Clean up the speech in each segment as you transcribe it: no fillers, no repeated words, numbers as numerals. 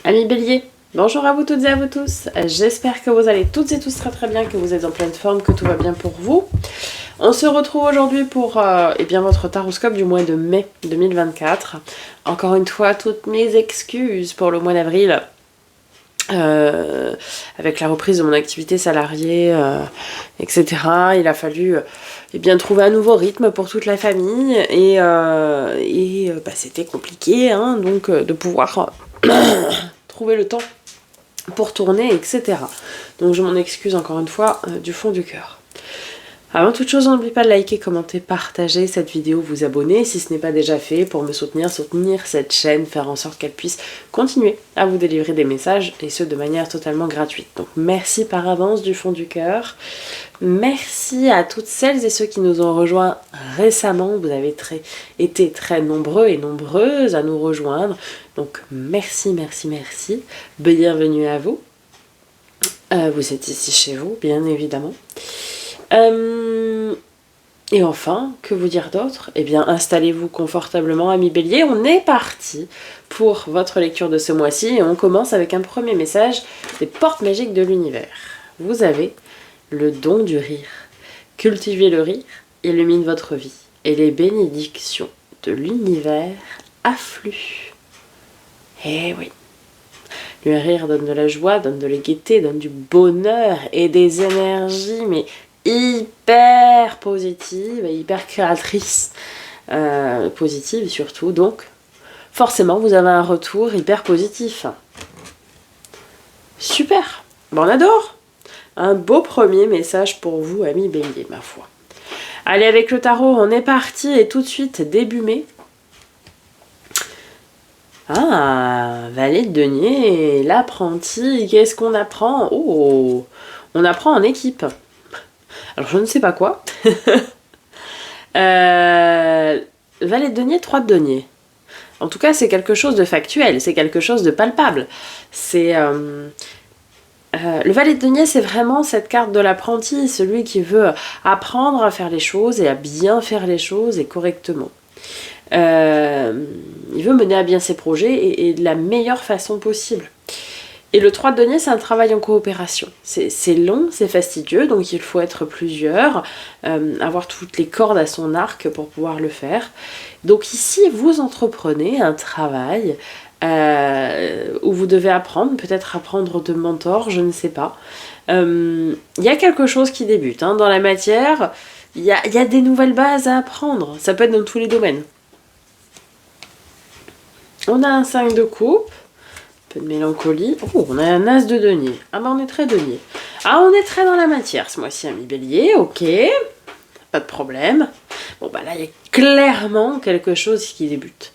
Amis Bélier, bonjour à vous toutes et à vous tous. J'espère que vous allez toutes et tous très très bien, que vous êtes en pleine forme, que tout va bien pour vous. On se retrouve aujourd'hui pour votre taroscope du mois de mai 2024. Encore une fois, toutes mes excuses pour le mois d'avril. Avec la reprise de mon activité salariée, etc. Il a fallu trouver un nouveau rythme pour toute la famille et c'était compliqué donc de pouvoir trouver le temps pour tourner, etc. Donc je m'en excuse encore une fois du fond du cœur. Avant toute chose, n'oubliez pas de liker, commenter, partager cette vidéo, vous abonner si ce n'est pas déjà fait pour me soutenir cette chaîne, faire en sorte qu'elle puisse continuer à vous délivrer des messages et ce de manière totalement gratuite. Donc merci par avance du fond du cœur. Merci à toutes celles et ceux qui nous ont rejoints récemment. Vous avez été très nombreux et nombreuses à nous rejoindre. Donc merci. Bienvenue à vous. Vous êtes ici chez vous, bien évidemment. Et enfin, que vous dire d'autre ? Eh bien, installez-vous confortablement, amis Bélier. On est parti pour votre lecture de ce mois-ci et on commence avec un premier message des portes magiques de l'univers. Vous avez le don du rire. Cultivez le rire, illumine votre vie et les bénédictions de l'univers affluent. Eh oui. Le rire donne de la joie, donne de la gaieté, donne du bonheur et des énergies, mais hyper positive et hyper créatrice, positive surtout, donc forcément vous avez un retour hyper positif. Super, bon, on adore. Un beau premier message pour vous, amis Bélier, ma foi. Allez, avec le tarot, on est parti et tout de suite début mai. Ah, valet de denier, l'apprenti, qu'est-ce qu'on apprend ? Oh, on apprend en équipe. Alors je ne sais pas quoi. Valet de denier, 3 de denier. En tout cas, c'est quelque chose de factuel, c'est quelque chose de palpable. C'est le valet de denier, c'est vraiment cette carte de l'apprenti, celui qui veut apprendre à faire les choses et à bien faire les choses et correctement. Il veut mener à bien ses projets et de la meilleure façon possible. Et le 3 de denier, c'est un travail en coopération. C'est long, c'est fastidieux, donc il faut être plusieurs, avoir toutes les cordes à son arc pour pouvoir le faire. Donc ici, vous entreprenez un travail où vous devez apprendre, peut-être apprendre de mentors, je ne sais pas. Il y a quelque chose qui débute. Dans la matière, il y a des nouvelles bases à apprendre. Ça peut être dans tous les domaines. On a un 5 de coupe. Peu de mélancolie. Oh, on a un as de denier. Ah bah on est très denier. Ah, on est très dans la matière ce mois-ci, ami Bélier. Ok, pas de problème. Bon bah là, il y a clairement quelque chose qui débute.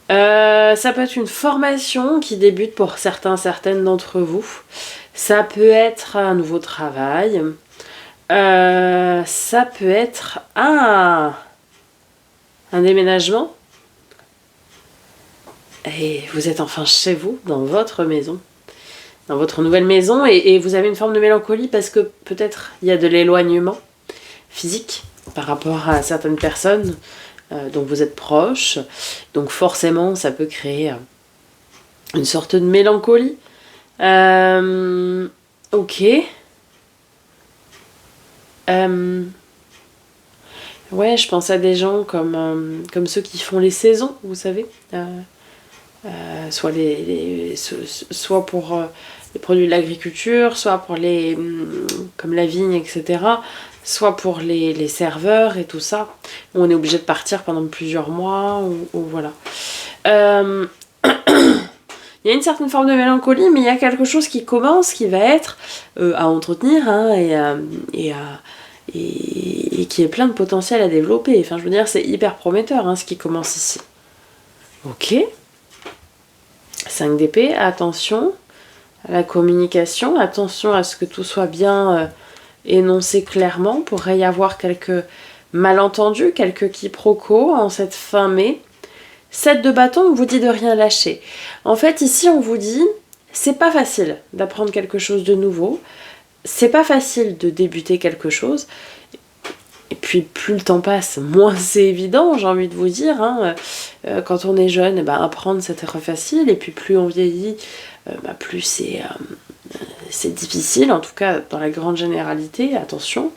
Ça peut être une formation qui débute pour certaines d'entre vous. Ça peut être un nouveau travail. Ça peut être un déménagement. Et vous êtes enfin chez vous, dans votre maison, dans votre nouvelle maison, et vous avez une forme de mélancolie parce que peut-être il y a de l'éloignement physique par rapport à certaines personnes dont vous êtes proches. Donc forcément, ça peut créer une sorte de mélancolie. Ok. Ouais, je pense à des gens comme ceux qui font les saisons, vous savez. Soit pour les produits de l'agriculture, soit pour comme la vigne, etc. Soit pour les serveurs et tout ça. Où on est obligé de partir pendant plusieurs mois, ou voilà. Il y a une certaine forme de mélancolie, mais il y a quelque chose qui commence, qui va être à entretenir et qui est plein de potentiel à développer. Enfin, je veux dire, c'est hyper prometteur ce qui commence ici. Ok. 5 d'épée, attention à la communication, attention à ce que tout soit bien énoncé clairement. Pourrait y avoir quelques malentendus, quelques quiproquos en cette fin mai. 7 de bâton, on vous dit de rien lâcher. En fait, ici, on vous dit, c'est pas facile d'apprendre quelque chose de nouveau, c'est pas facile de débuter quelque chose. Et puis plus le temps passe, moins c'est évident, j'ai envie de vous dire. Hein. Quand on est jeune, apprendre c'est très facile. Et puis plus on vieillit, plus c'est difficile, en tout cas dans la grande généralité, attention.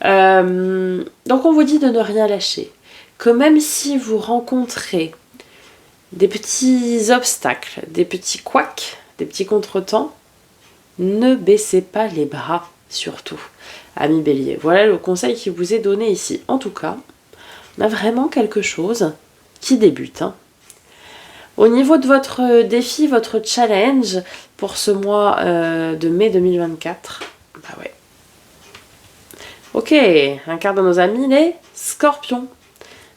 Donc on vous dit de ne rien lâcher. Que même si vous rencontrez des petits obstacles, des petits couacs, des petits contretemps, ne baissez pas les bras surtout. Ami Bélier, voilà le conseil qui vous est donné ici. En tout cas, on a vraiment quelque chose qui débute. Hein. Au niveau de votre défi, votre challenge pour ce mois de mai 2024, ouais. Ok, un quart de nos amis, les scorpions.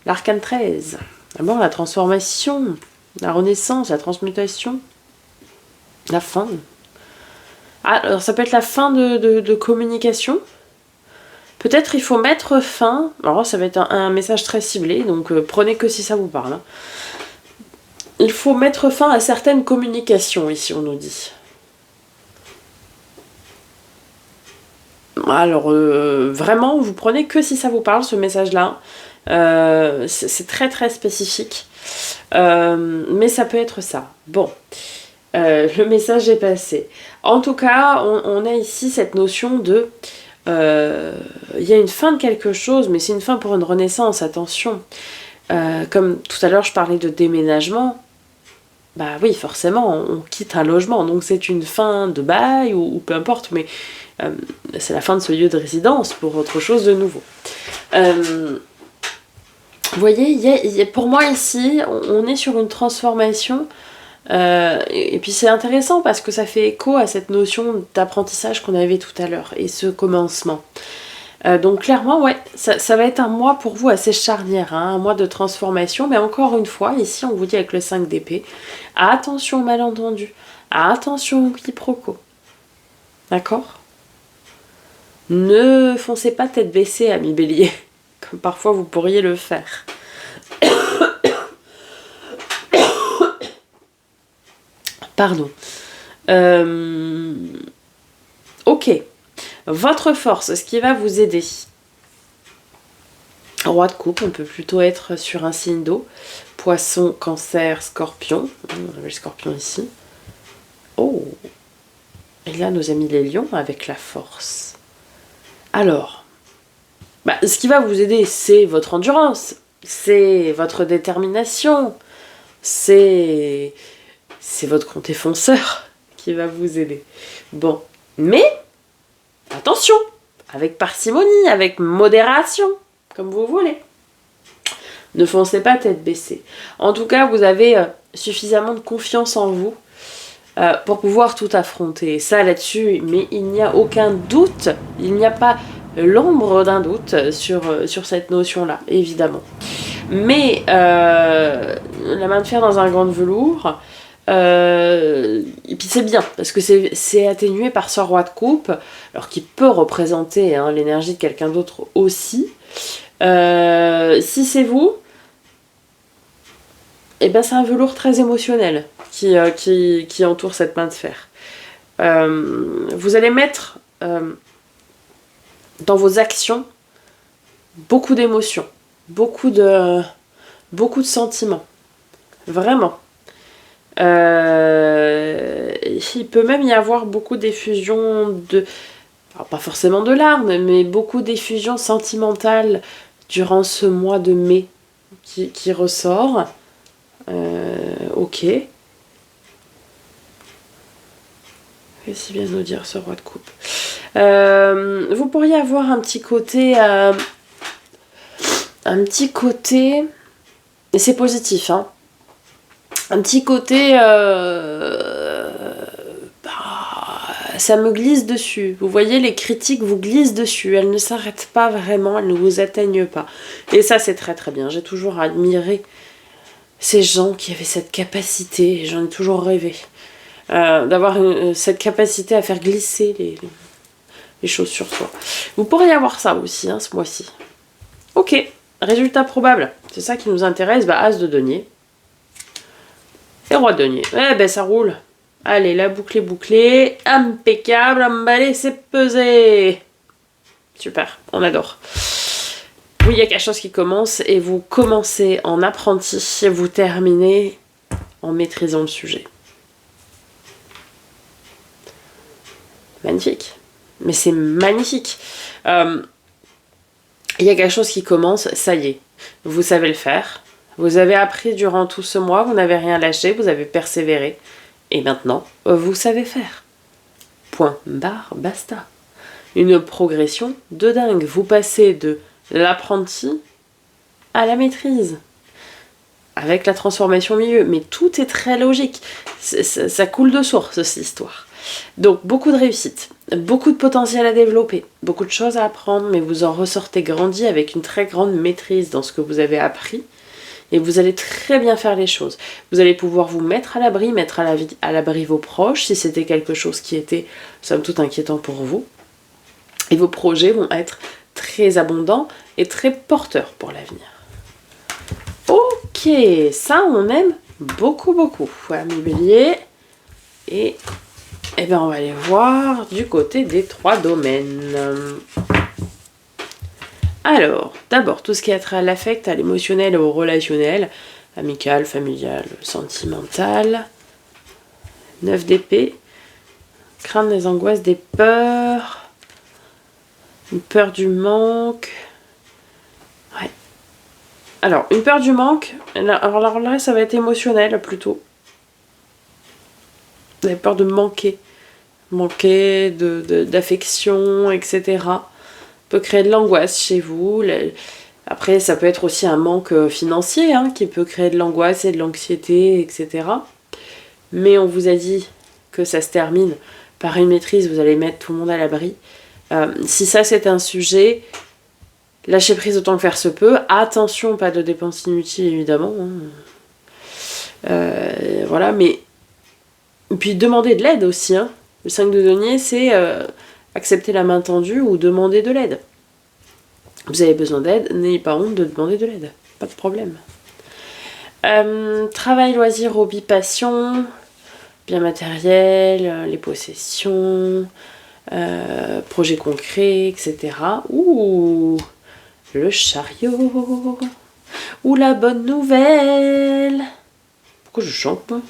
L'arcane 13. D'abord, la transformation, la renaissance, la transmutation, la fin. Ah, alors ça peut être la fin de communication. Peut-être il faut mettre fin, alors ça va être un message très ciblé, donc prenez que si ça vous parle. Hein. Il faut mettre fin à certaines communications, ici on nous dit. Alors vraiment, vous prenez que si ça vous parle, ce message-là. C'est très très spécifique, mais ça peut être ça. Bon, le message est passé. En tout cas, on a ici cette notion de... il y a une fin de quelque chose, mais c'est une fin pour une renaissance, attention. Comme tout à l'heure je parlais de déménagement, bah oui, forcément, on quitte un logement, donc c'est une fin de bail ou peu importe, mais c'est la fin de ce lieu de résidence pour autre chose de nouveau. Vous voyez, pour moi ici, on est sur une transformation. Et puis c'est intéressant parce que ça fait écho à cette notion d'apprentissage qu'on avait tout à l'heure et ce commencement. Donc clairement, ouais, ça va être un mois pour vous assez charnière, hein, un mois de transformation, mais encore une fois, ici on vous dit avec le 5 d'épée, attention aux malentendus, attention aux quiproquos. D'accord ? Ne foncez pas tête baissée, ami Bélier, comme parfois vous pourriez le faire. Pardon. Ok. Votre force, ce qui va vous aider. Roi de coupe, on peut plutôt être sur un signe d'eau. Poisson, cancer, scorpion. On avait le scorpion ici. Oh. Et là, nos amis les lions avec la force. Alors, ce qui va vous aider, c'est votre endurance. C'est votre détermination. C'est votre compte fonceur qui va vous aider. Bon, mais attention, avec parcimonie, avec modération, comme vous voulez. Ne foncez pas tête baissée. En tout cas, vous avez suffisamment de confiance en vous pour pouvoir tout affronter. Ça là-dessus, mais il n'y a aucun doute, il n'y a pas l'ombre d'un doute sur cette notion-là, évidemment. Mais la main de fer dans un gant de velours, et puis c'est bien, parce que c'est atténué par ce roi de coupe, alors qui peut représenter l'énergie de quelqu'un d'autre aussi. Si c'est vous, c'est un velours très émotionnel qui entoure cette main de fer. Vous allez mettre dans vos actions beaucoup d'émotions, beaucoup de sentiments. Vraiment. Il peut même y avoir beaucoup d'effusions alors pas forcément de larmes, mais beaucoup d'effusions sentimentales durant ce mois de mai qui ressort. Ok. Qu'est-ce qu'il vient de nous dire ce roi de coupe ? Vous pourriez avoir un petit côté... et c'est positif, hein. Un petit côté... ça me glisse dessus. Vous voyez, les critiques vous glissent dessus. Elles ne s'arrêtent pas vraiment, elles ne vous atteignent pas. Et ça, c'est très très bien. J'ai toujours admiré ces gens qui avaient cette capacité, j'en ai toujours rêvé, d'avoir cette capacité à faire glisser les choses sur soi. Vous pourriez avoir ça aussi, ce mois-ci. Ok, résultat probable. C'est ça qui nous intéresse. As de denier. Et roi de denier. Ça roule. Allez, la boucle est bouclée. Impeccable, emballé, c'est pesé. Super, on adore. Oui, il y a quelque chose qui commence et vous commencez en apprenti et vous terminez en maîtrisant le sujet. Magnifique. Mais c'est magnifique. Il y a quelque chose qui commence, ça y est. Vous savez le faire. Vous avez appris durant tout ce mois, vous n'avez rien lâché, vous avez persévéré. Et maintenant, vous savez faire. Point, barre, basta. Une progression de dingue. Vous passez de l'apprenti à la maîtrise. Avec la transformation au milieu. Mais tout est très logique. Ça coule de source, cette histoire. Donc, beaucoup de réussite. Beaucoup de potentiel à développer. Beaucoup de choses à apprendre. Mais vous en ressortez grandi avec une très grande maîtrise dans ce que vous avez appris. Et vous allez très bien faire les choses. Vous allez pouvoir vous mettre à l'abri, mettre à l'abri vos proches, si c'était quelque chose qui était, somme toute, inquiétant pour vous. Et vos projets vont être très abondants et très porteurs pour l'avenir. Ok, ça on aime beaucoup, beaucoup. Voilà mes béliers. Et bien on va aller voir du côté des 3 domaines. Alors, d'abord, tout ce qui est trait à l'affect, à l'émotionnel et au relationnel, amical, familial, sentimental. 9 d'épée, crainte des angoisses, des peurs, une peur du manque. Ouais. Alors, une peur du manque, alors là, ça va être émotionnel plutôt. Vous avez peur de manquer d'affection, etc. Peut créer de l'angoisse chez vous. Après, ça peut être aussi un manque financier qui peut créer de l'angoisse et de l'anxiété, etc. Mais on vous a dit que ça se termine par une maîtrise, vous allez mettre tout le monde à l'abri. Si ça c'est un sujet, lâchez prise autant que faire se peut. Attention, pas de dépenses inutiles évidemment. Voilà, mais... Et puis demandez de l'aide aussi. Le 5 de denier, c'est... accepter la main tendue ou demander de l'aide. Vous avez besoin d'aide, n'ayez pas honte de demander de l'aide. Pas de problème. Travail, loisirs, hobby, passion, bien matériel, les possessions, projets concrets, etc. Ouh, le chariot. Ouh, la bonne nouvelle. Pourquoi je chante, moi?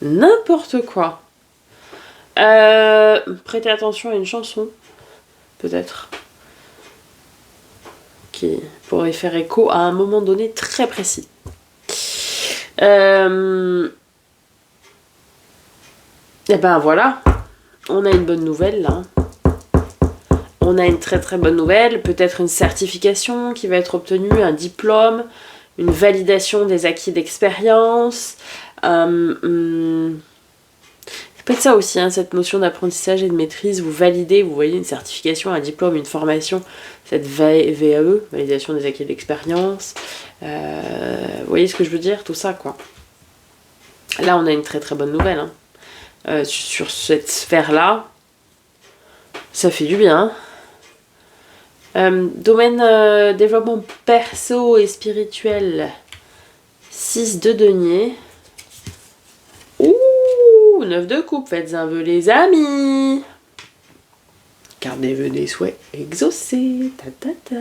N'importe quoi. Prêtez attention à une chanson, peut-être, qui pourrait faire écho à un moment donné très précis. Et ben voilà, on a une bonne nouvelle là. On a une très très bonne nouvelle, peut-être une certification qui va être obtenue, un diplôme, une validation des acquis d'expérience. Peut être ça aussi, cette notion d'apprentissage et de maîtrise, vous validez, vous voyez une certification, un diplôme, une formation, cette VAE, validation des acquis d'expérience, vous voyez ce que je veux dire, tout ça quoi. Là on a une très très bonne nouvelle, sur cette sphère-là, ça fait du bien. Domaine développement perso et spirituel, 6 de denier. 9 de coupe, faites un vœu les amis. Gardez vœux des souhaits exaucés. Ta ta ta.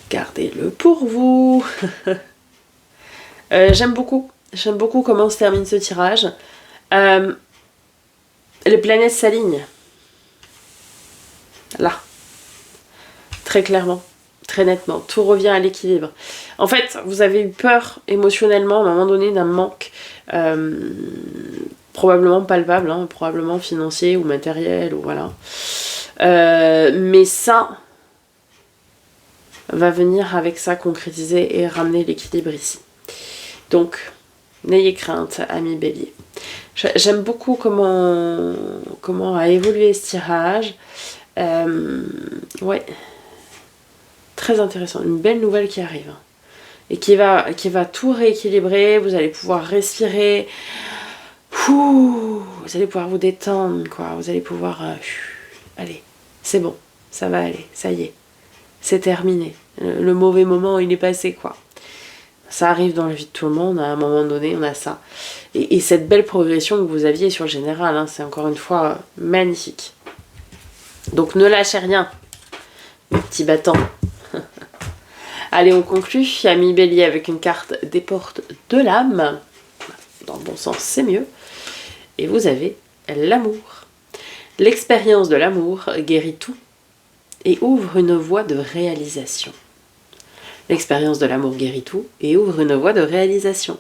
Gardez-le pour vous. J'aime beaucoup comment se termine ce tirage. Les planètes s'alignent. Là. Très clairement. Très nettement. Tout revient à l'équilibre. En fait, vous avez eu peur émotionnellement à un moment donné d'un manque probablement palpable, probablement financier ou matériel, ou voilà. Mais ça va venir avec ça concrétiser et ramener l'équilibre ici. Donc, n'ayez crainte, amis bélier. J'aime beaucoup comment a évolué ce tirage. Ouais. Très intéressant, une belle nouvelle qui arrive et qui va tout rééquilibrer. Vous allez pouvoir respirer, vous allez pouvoir vous détendre quoi, vous allez pouvoir allez, c'est bon, ça va aller, ça y est, c'est terminé, le mauvais moment il est passé quoi. Ça arrive dans la vie de tout le monde, à un moment donné on a ça, et cette belle progression que vous aviez sur le général, c'est encore une fois magnifique. Donc ne lâchez rien mes petits battants. Allez, on conclut, ami Bélier, avec une carte des portes de l'âme. Dans le bon sens, c'est mieux. Et vous avez l'amour. L'expérience de l'amour guérit tout et ouvre une voie de réalisation. L'expérience de l'amour guérit tout et ouvre une voie de réalisation.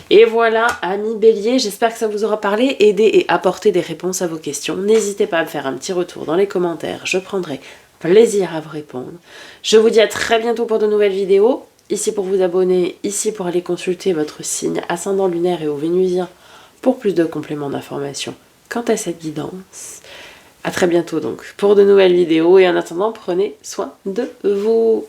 Et voilà, amis Bélier, j'espère que ça vous aura parlé, aidé et apporté des réponses à vos questions. N'hésitez pas à me faire un petit retour dans les commentaires, je prendrai plaisir à vous répondre. Je vous dis à très bientôt pour de nouvelles vidéos. Ici pour vous abonner, ici pour aller consulter votre signe ascendant lunaire et au vénusien pour plus de compléments d'informations quant à cette guidance. À très bientôt donc pour de nouvelles vidéos et en attendant, prenez soin de vous.